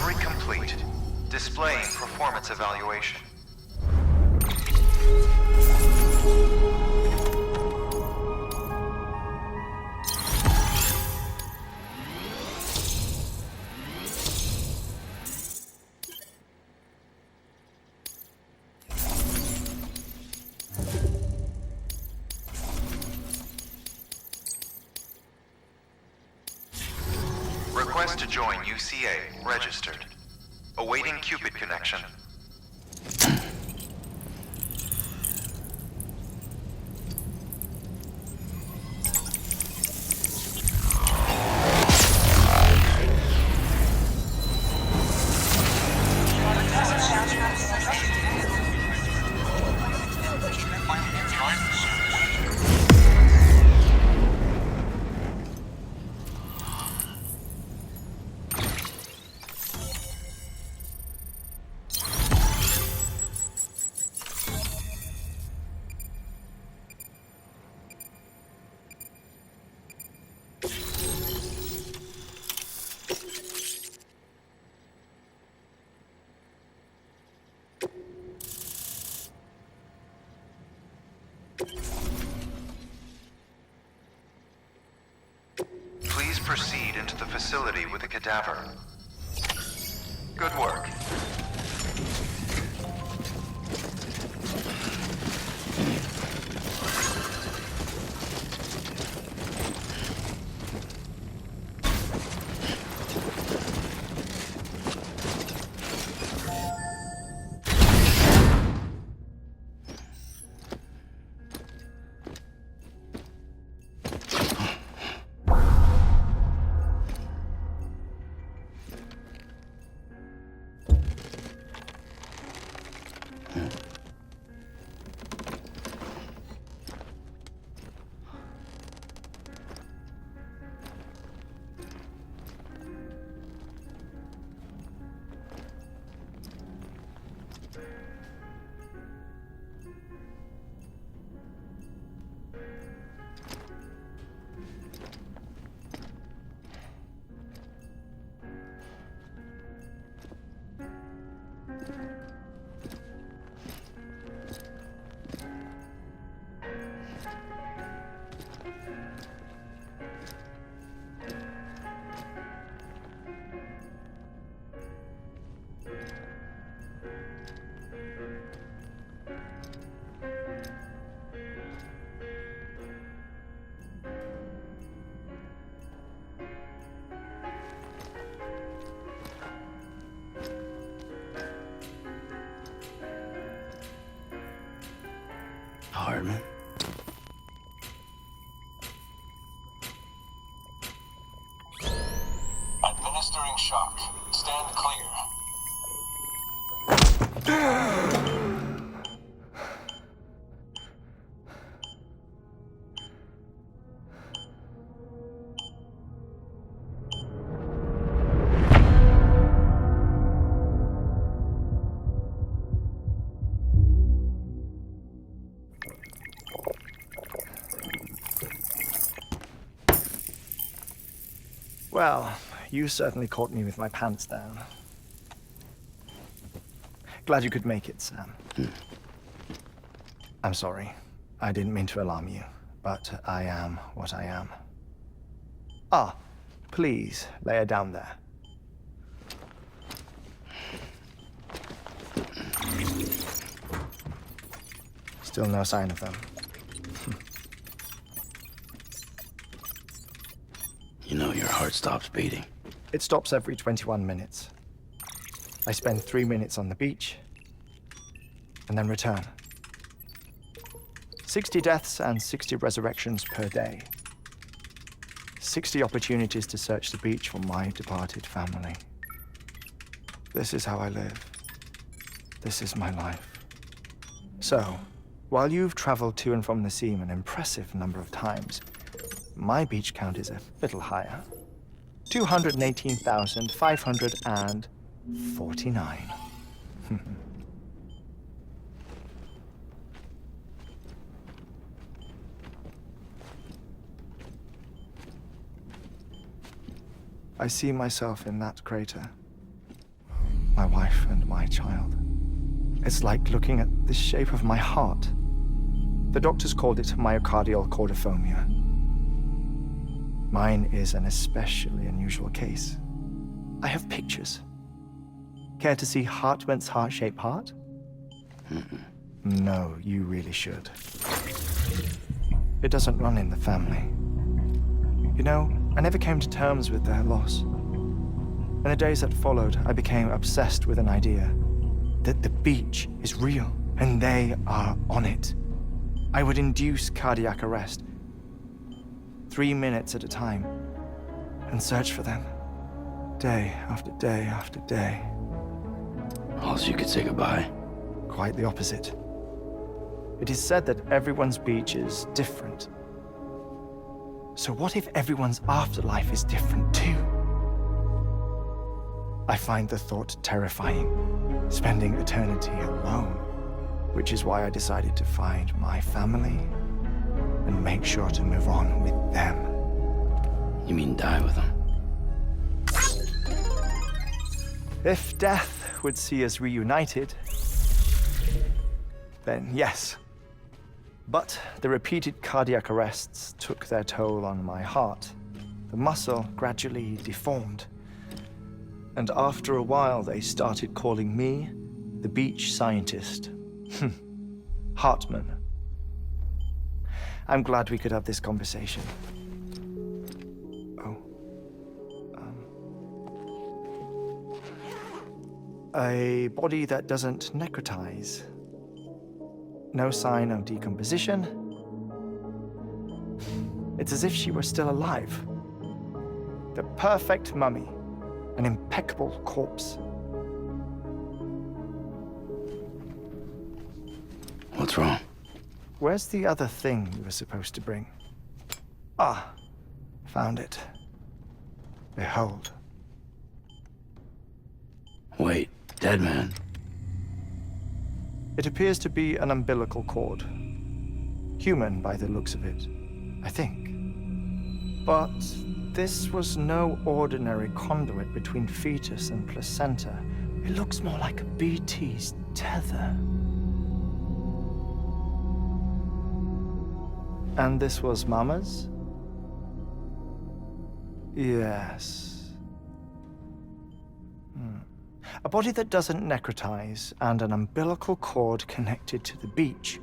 Delivery complete. Displaying performance evaluation. Request to join UCA. Registered. Awaiting Cupid connection. Please proceed into the facility with the cadaver. Good work. Hartman. Administering shock. Stand clear. Well, you certainly caught me with my pants down. Glad you could make it, Sam. I'm sorry. I didn't mean to alarm you, but I am what I am. Ah, please, lay her down there. Still no sign of them. You know your heart stops beating. It stops every 21 minutes. I spend 3 minutes on the beach, and then return. 60 deaths and 60 resurrections per day. 60 opportunities to search the beach for my departed family. This is how I live. This is my life. So, while you've traveled to and from the seam an impressive number of times, my beach count is a little higher. 218,549. I see myself in that crater, my wife and my child. It's like looking at the shape of my heart. The doctors called it myocardial chordophobia. Mine is an especially unusual case. I have pictures. Care to see Hartman's heart-shaped heart? No, you really should. It doesn't run in the family. You know, I never came to terms with their loss. In the days that followed, I became obsessed with an idea that the beach is real and they are on it. I would induce cardiac arrest, 3 minutes at a time, and search for them, day after day after day. All so you could say goodbye. Quite the opposite. It is said that everyone's beach is different. So what if everyone's afterlife is different too? I find the thought terrifying, spending eternity alone, which is why I decided to find my family and make sure to move on with them. You mean die with them? If death would see us reunited, then yes. But the repeated cardiac arrests took their toll on my heart. The muscle gradually deformed. And after a while, they started calling me the beach scientist. Hartman. I'm glad we could have this conversation. Oh. A body that doesn't necrotize. No sign of decomposition. It's as if she were still alive. The perfect mummy. An impeccable corpse. What's wrong? Where's the other thing you were supposed to bring? Ah, found it. Behold. Wait, dead man? It appears to be an umbilical cord. Human by the looks of it, I think. But this was no ordinary conduit between fetus and placenta. It looks more like a BT's tether. And this was Mama's? Yes. A body that doesn't necrotize and an umbilical cord connected to the beach.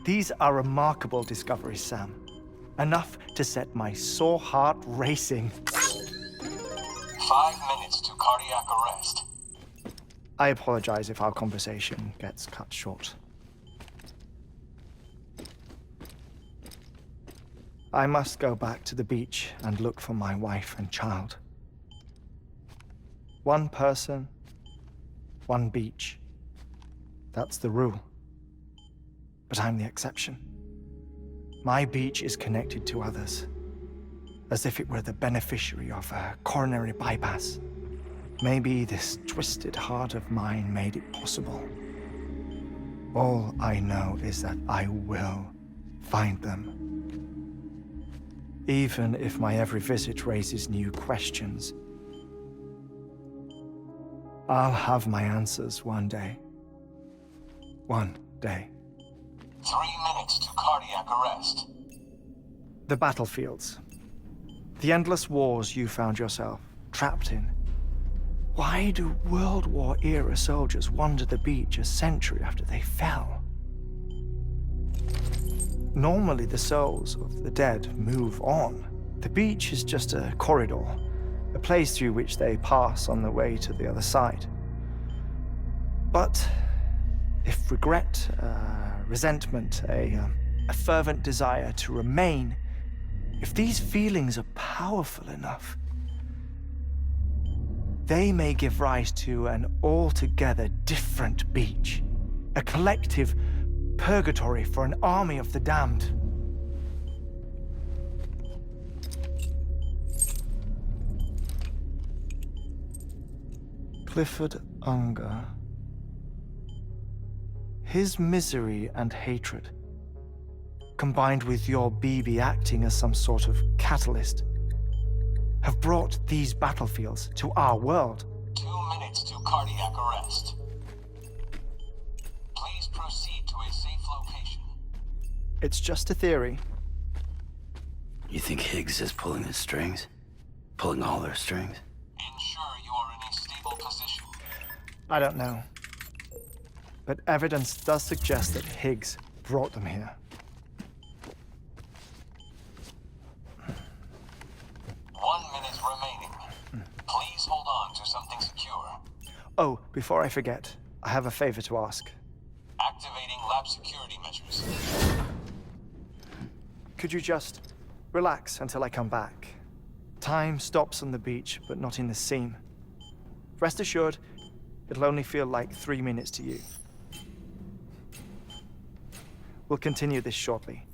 These are remarkable discoveries, Sam. Enough to set my sore heart racing. 5 minutes to cardiac arrest. I apologize if our conversation gets cut short. I must go back to the beach and look for my wife and child. One person, one beach. That's the rule. But I'm the exception. My beach is connected to others, as if it were the beneficiary of a coronary bypass. Maybe this twisted heart of mine made it possible. All I know is that I will find them. Even if my every visit raises new questions, I'll have my answers one day. One day. 3 minutes to cardiac arrest. The battlefields. The endless wars you found yourself trapped in. Why do World War-era soldiers wander the beach a century after they fell? Normally, the souls of the dead move on. The beach is just a corridor, a place through which they pass on the way to the other side. But if regret, resentment, a fervent desire to remain, if these feelings are powerful enough, they may give rise to an altogether different beach, a collective purgatory for an army of the damned. Clifford Unger. His misery and hatred, combined with your BB acting as some sort of catalyst, have brought these battlefields to our world. minutes to cardiac arrest. Please proceed to a safe location. It's just a theory. You think Higgs is pulling the strings? Pulling all their strings? Ensure you are in a stable position. I don't know. But evidence does suggest that Higgs brought them here. 1 minute remaining. Please hold on to something secure. Oh, before I forget, I have a favor to ask. Activating lab security measures. Could you just relax until I come back? Time stops on the beach, but not in the scene. Rest assured, it'll only feel like 3 minutes to you. We'll continue this shortly.